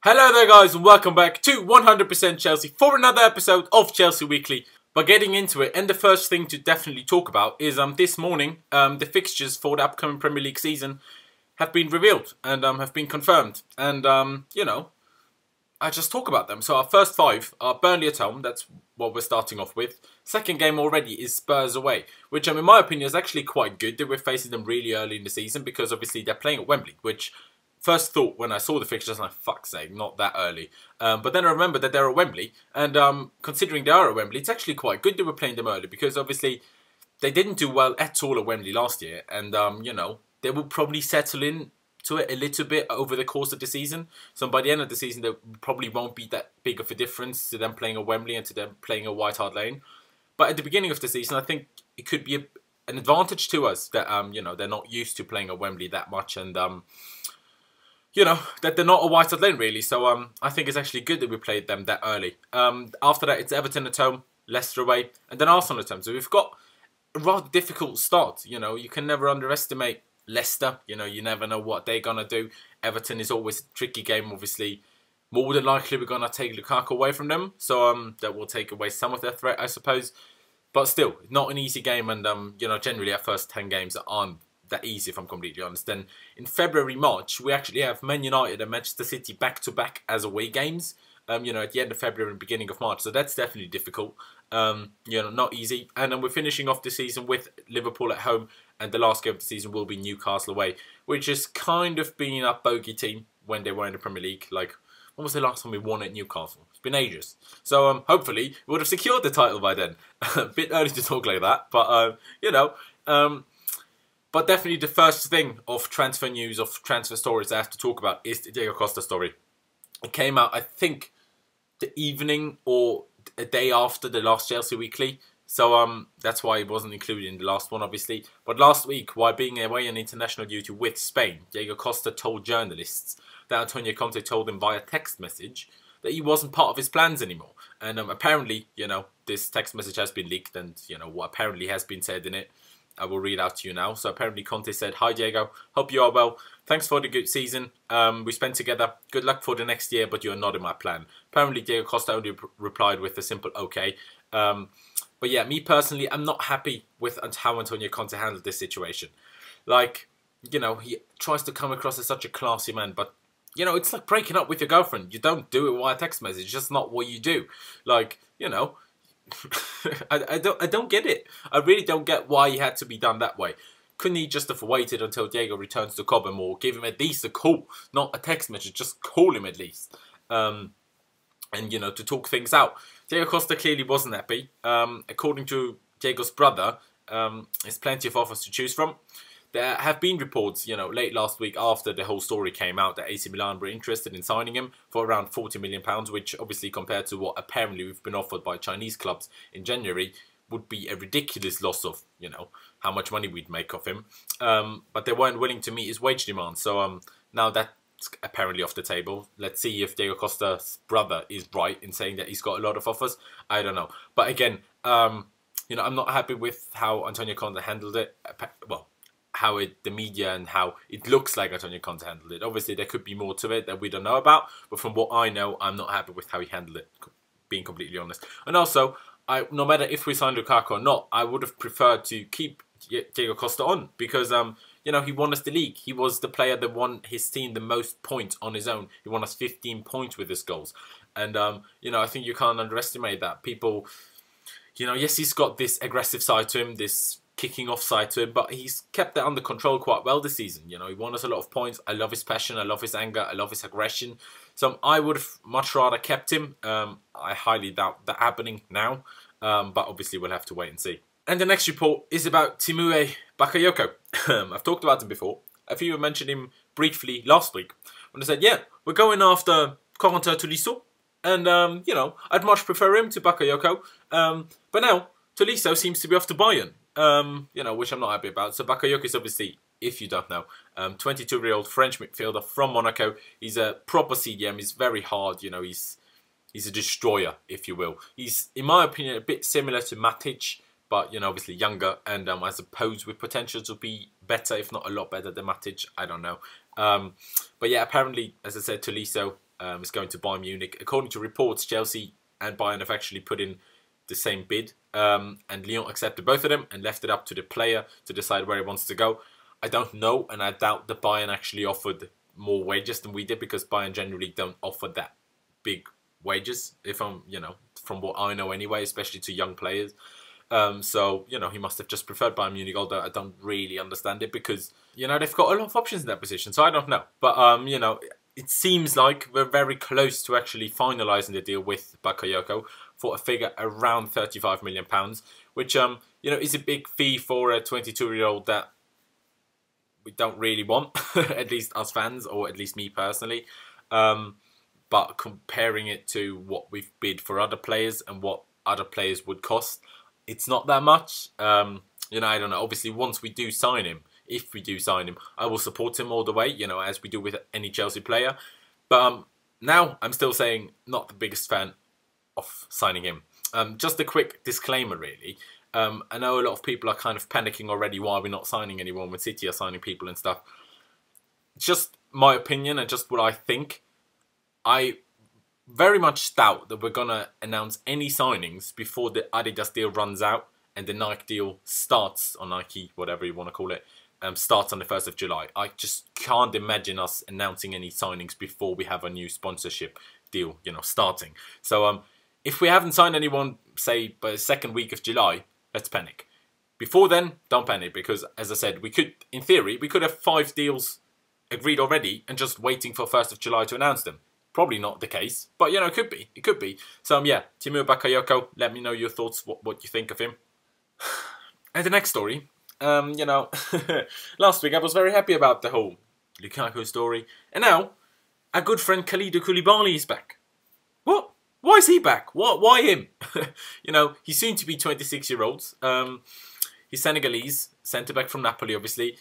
Hello there guys and welcome back to 100% Chelsea for another episode of Chelsea Weekly. But getting into it, and the first thing to definitely talk about is this morning the fixtures for the upcoming Premier League season have been revealed and have been confirmed. And I just talk about them. So our first five are Burnley at home, that's what we're starting off with. Second game already is Spurs away, which in my opinion is actually quite good that we're facing them really early in the season because obviously they're playing at Wembley, which first thought when I saw the fixtures, I'm like, fuck's sake, not that early. But then I remembered that they're at Wembley, and considering they are at Wembley, it's actually quite good that we're playing them early because obviously they didn't do well at all at Wembley last year, and they will probably settle in to it a little bit over the course of the season. So by the end of the season, there probably won't be that big of a difference to them playing at Wembley and to them playing at White Hart Lane. But at the beginning of the season, I think it could be an advantage to us that they're not used to playing at Wembley that much, and that they're not a White Hart Lane really. So I think it's actually good that we played them that early. After that, it's Everton at home, Leicester away, and then Arsenal at home. So we've got a rather difficult start. You can never underestimate Leicester. You never know what they're going to do. Everton is always a tricky game, obviously. More than likely, we're going to take Lukaku away from them. So that will take away some of their threat, I suppose. But still, not an easy game. And, generally our first 10 games aren't that easy, if I'm completely honest. Then in February, March, we actually have Man United and Manchester City back-to-back as away games. At the end of February and beginning of March. So that's definitely difficult. Not easy. And then we're finishing off the season with Liverpool at home. And the last game of the season will be Newcastle away, which has kind of been a bogey team when they were in the Premier League. Like, when was the last time we won at Newcastle? It's been ages. So hopefully we would have secured the title by then. A bit early to talk like that, but but definitely the first thing of transfer news, of transfer stories I have to talk about is the Diego Costa story. It came out, I think, the evening or a day after the last Chelsea Weekly. So that's why it wasn't included in the last one, obviously. But last week, while being away on international duty with Spain, Diego Costa told journalists that Antonio Conte told him via text message that he wasn't part of his plans anymore. And apparently, this text message has been leaked, and what apparently has been said in it, I will read out to you now. So apparently Conte said, "Hi Diego, hope you are well. Thanks for the good season we spent together. Good luck for the next year, but you're not in my plan." Apparently Diego Costa only replied with a simple okay. But yeah, me personally, I'm not happy with how Antonio Conte handled this situation. Like, he tries to come across as such a classy man, but it's like breaking up with your girlfriend. You don't do it via text message. It's just not what you do. Like, I don't get it. I really don't get why he had to be done that way. Couldn't he just have waited until Diego returns to Cobham, or give him at least a call, not a text message, just call him at least, and to talk things out. Diego Costa clearly wasn't happy. According to Diego's brother, there's plenty of offers to choose from. There have been reports, late last week after the whole story came out, that AC Milan were interested in signing him for around £40 million, which obviously compared to what apparently we've been offered by Chinese clubs in January would be a ridiculous loss of, how much money we'd make of him. But they weren't willing to meet his wage demands. So now that's apparently off the table. Let's see if Diego Costa's brother is right in saying that he's got a lot of offers. I don't know. But again, I'm not happy with how Antonio Conte handled it. Well, how the media and how it looks like Antonio Conte handled it. Obviously, there could be more to it that we don't know about, but from what I know, I'm not happy with how he handled it, being completely honest. And also, no matter if we sign Lukaku or not, I would have preferred to keep Diego Costa on because, he won us the league. He was the player that won his team the most points on his own. He won us 15 points with his goals. And, I think you can't underestimate that. People, yes, he's got this aggressive side to him, this kicking off side to him, but he's kept that under control quite well this season. He won us a lot of points. I love his passion, I love his anger, I love his aggression. So I would have much rather kept him. I highly doubt that happening now, but obviously we'll have to wait and see. And the next report is about Timur Bakayoko. I've talked about him before. I think I mentioned him briefly last week when I said, yeah, we're going after Corentin Tolisso, and I'd much prefer him to Bakayoko. But now Tolisso seems to be off to Bayern. Which I'm not happy about. So Bakayoko is obviously, if you don't know, 22-year-old French midfielder from Monaco. He's a proper CDM. He's very hard. He's a destroyer, if you will. He's, in my opinion, a bit similar to Matic, but obviously younger, and I suppose with potential to be better, if not a lot better than Matic. I don't know. But yeah, apparently, as I said, Tolisso is going to Bayern Munich. According to reports, Chelsea and Bayern have actually put in the same bid, and Lyon accepted both of them and left it up to the player to decide where he wants to go. I don't know, and I doubt that Bayern actually offered more wages than we did, because Bayern generally don't offer that big wages, if I'm, from what I know anyway, especially to young players. So, he must have just preferred Bayern Munich, although I don't really understand it, because, they've got a lot of options in that position, so I don't know. But, it seems like we're very close to actually finalising the deal with Bakayoko for a figure around £35 million, which, is a big fee for a 22-year-old that we don't really want, at least us fans, or at least me personally. But comparing it to what we've bid for other players and what other players would cost, it's not that much. I don't know. Obviously, once we do sign him, if we do sign him, I will support him all the way, as we do with any Chelsea player. But now I'm still saying not the biggest fan of signing him. Just a quick disclaimer, really. I know a lot of people are kind of panicking already why we're not signing anyone when City are signing people and stuff. Just my opinion and just what I think. I very much doubt that we're going to announce any signings before the Adidas deal runs out and the Nike deal starts, or Nike, whatever you want to call it, starts on the 1st of July. I just can't imagine us announcing any signings before we have a new sponsorship deal, starting. So if we haven't signed anyone, say, by the second week of July, let's panic. Before then, don't panic, because, as I said, in theory, we could have 5 deals agreed already and just waiting for 1st of July to announce them. Probably not the case, but, it could be. It could be. So, Timur Bakayoko, let me know your thoughts, what you think of him. And the next story, last week I was very happy about the whole Lukaku story. And now, our good friend Kalidou Koulibaly is back. What? Why is he back? Why him? He's soon to be 26-year-old. He's Senegalese, centre-back from Napoli, obviously.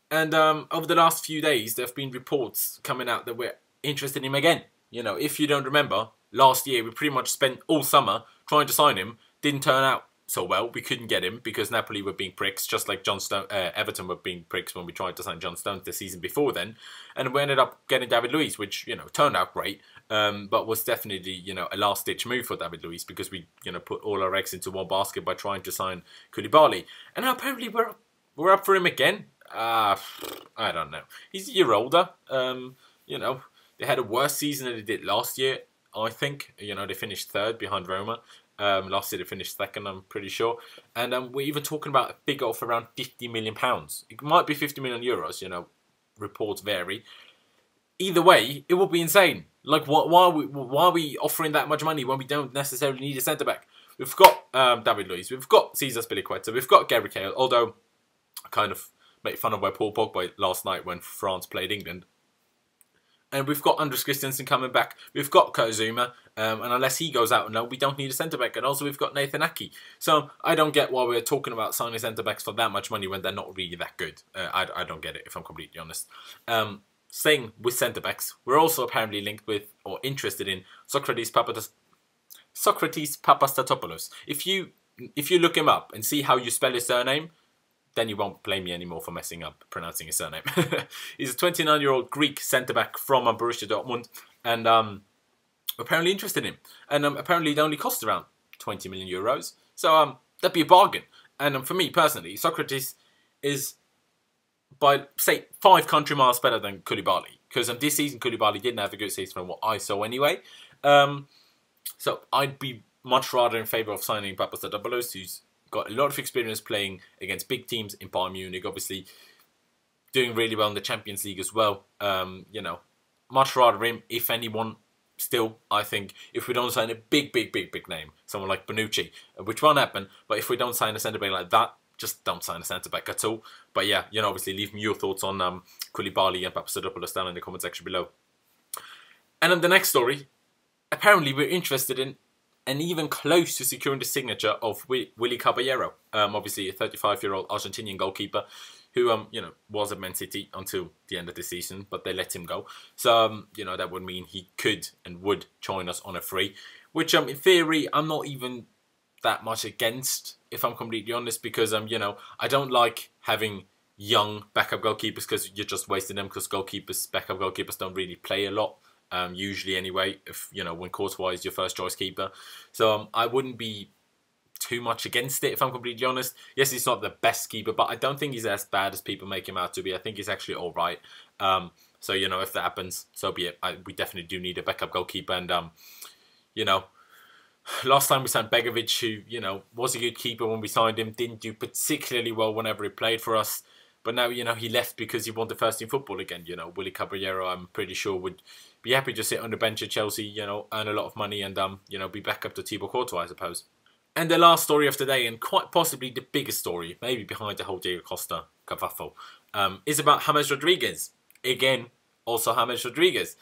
And over the last few days, there have been reports coming out that we're interested in him again. If you don't remember, last year we pretty much spent all summer trying to sign him. Didn't turn out so well. We couldn't get him because Napoli were being pricks, just like Everton were being pricks when we tried to sign John Stones the season before then. And we ended up getting David Luiz, which, turned out great, but was definitely, a last-ditch move for David Luiz, because we, put all our eggs into one basket by trying to sign Koulibaly. And now apparently we're up for him again. I don't know. He's a year older. They had a worse season than they did last year, I think. They finished 3rd behind Roma. Last year they finished 2nd, I'm pretty sure. And we're even talking about a figure of around £50 million. It might be 50 million euros, reports vary. Either way, it will be insane. Like, why are we offering that much money when we don't necessarily need a centre-back? We've got David Luiz, we've got Cesar Spilicueta, we've got Gary Cahill, although I kind of made fun of by Paul Pogba last night when France played England. And we've got Andres Christensen coming back. We've got Kurt Zouma. And unless he goes out, no, we don't need a centre-back. And also we've got Nathan Ake. So I don't get why we're talking about signing centre-backs for that much money when they're not really that good. I don't get it, if I'm completely honest. Staying with centre-backs, we're also apparently linked with, or interested in, Socrates Papastatopoulos. If you look him up and see how you spell his surname, then you won't blame me anymore for messing up pronouncing his surname. He's a 29-year-old Greek centre-back from Borussia Dortmund, and apparently interested in him. And apparently it only costs around 20 million euros. So that'd be a bargain. And for me personally, Socrates is, by, say, 5 country miles better than Koulibaly. Because this season, Koulibaly didn't have a good season from what I saw anyway. So I'd be much rather in favour of signing Papastatopoulos, who's got a lot of experience playing against big teams in Bayern Munich, obviously doing really well in the Champions League as well. Much rather him, if anyone, still, I think, if we don't sign a big name, someone like Bonucci, which won't happen, but if we don't sign a centre-back like that, just don't sign a centre-back at all. But yeah, obviously leave me your thoughts on Koulibaly and Papastatopoulos down in the comment section below. And then the next story, apparently we're interested in and even close to securing the signature of Willy Caballero, obviously a 35-year-old Argentinian goalkeeper who, was at Man City until the end of the season, but they let him go. So, that would mean he could and would join us on a free, which, in theory, I'm not even that much against, if I'm completely honest, because, I don't like having young backup goalkeepers because you're just wasting them, because backup goalkeepers don't really play a lot. usually anyway, if when Courtois is your first choice keeper. So I wouldn't be too much against it, if I'm completely honest. Yes, he's not the best keeper, but I don't think he's as bad as people make him out to be. I think he's actually all right. So if that happens, so be it. We definitely do need a backup goalkeeper, and last time we signed Begovic, who was a good keeper when we signed him, didn't do particularly well whenever he played for us. But now, he left because he wanted first team football again. Willy Caballero, I'm pretty sure, would be happy to sit on the bench at Chelsea, earn a lot of money and, be back up to Thibaut Courtois, I suppose. And the last story of today, and quite possibly the biggest story, maybe behind the whole Diego Costa kerfuffle, is about James Rodriguez. Again, also James Rodriguez.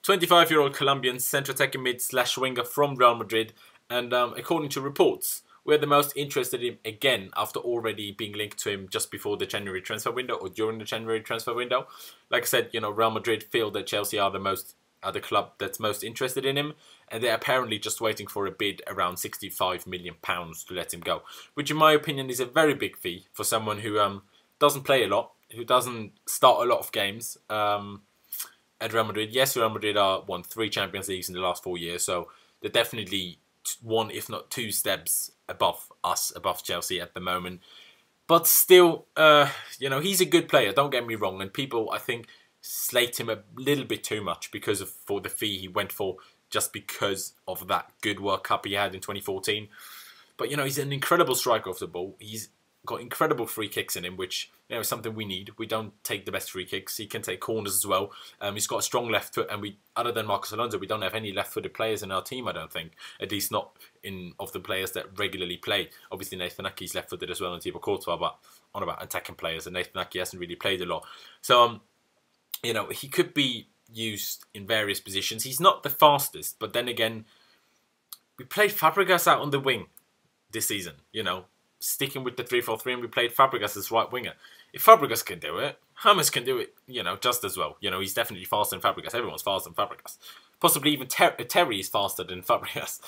25-year-old Colombian centre-attacking mid/winger from Real Madrid. And according to reports, we're the most interested in him again after already being linked to him just before the January transfer window or during the January transfer window. Like I said, Real Madrid feel that Chelsea are the club that's most interested in him, and they're apparently just waiting for a bid around £65 million to let him go, which in my opinion is a very big fee for someone who doesn't play a lot, who doesn't start a lot of games at Real Madrid. Yes, Real Madrid won 3 Champions Leagues in the last 4 years, so they're definitely 1, if not 2 steps above us, above Chelsea at the moment. But still, he's a good player, don't get me wrong, and people, I think, slate him a little bit too much for the fee he went for, just because of that good World Cup he had in 2014. But he's an incredible striker off the ball. He's got incredible free kicks in him, which is something we need. We don't take the best free kicks. He can take corners as well. He's got a strong left foot, and other than Marcos Alonso, we don't have any left-footed players in our team, I don't think. At least not of the players that regularly play. Obviously, Nathan Ake's left-footed as well, and Thibaut Courtois, but on about attacking players, and Nathan Ake hasn't really played a lot. So, he could be used in various positions. He's not the fastest, but then again, we played Fabregas out on the wing this season, sticking with the 3-4-3, and we played Fabregas as right winger. If Fabregas can do it, James can do it, just as well. He's definitely faster than Fabregas. Everyone's faster than Fabregas. Possibly even Terry is faster than Fabregas.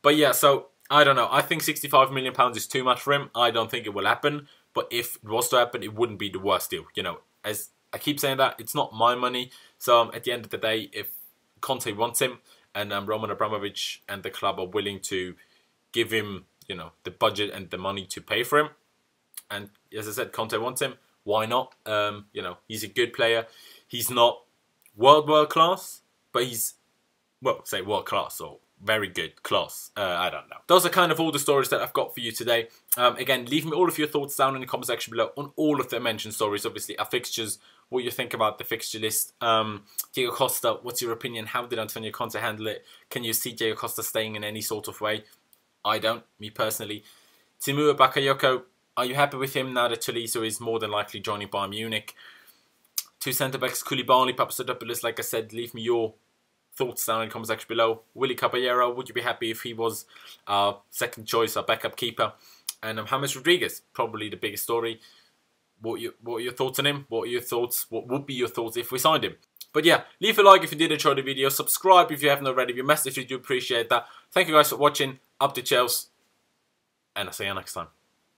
But yeah, so, I don't know. I think £65 million is too much for him. I don't think it will happen. But if it was to happen, it wouldn't be the worst deal. As I keep saying that, it's not my money. So at the end of the day, if Conte wants him, and Roman Abramovich and the club are willing to give him, the budget and the money to pay for him, and as I said, Conte wants him, why not? He's a good player. He's not world class, but he's, say world class or very good class. I don't know. Those are kind of all the stories that I've got for you today. Again, leave me all of your thoughts down in the comment section below on all of the mentioned stories. Obviously, our fixtures, what you think about the fixture list. Diego Costa, what's your opinion? How did Antonio Conte handle it? Can you see Diego Costa staying in any sort of way? I don't, me personally. Timur Bakayoko, are you happy with him now that Tolisso is more than likely joining Bayern Munich? 2 centre-backs, Koulibaly, Papastatopoulos, like I said, leave me your thoughts down in the comment section below. Willy Caballero, would you be happy if he was our second choice, our backup keeper? And James Rodriguez, probably the biggest story. What are your thoughts on him? What are your thoughts? What would be your thoughts if we signed him? But yeah, leave a like if you did enjoy the video. Subscribe if you haven't already. If you messaged, we do appreciate that. Thank you guys for watching. Up to Chelsea. And I'll see you next time.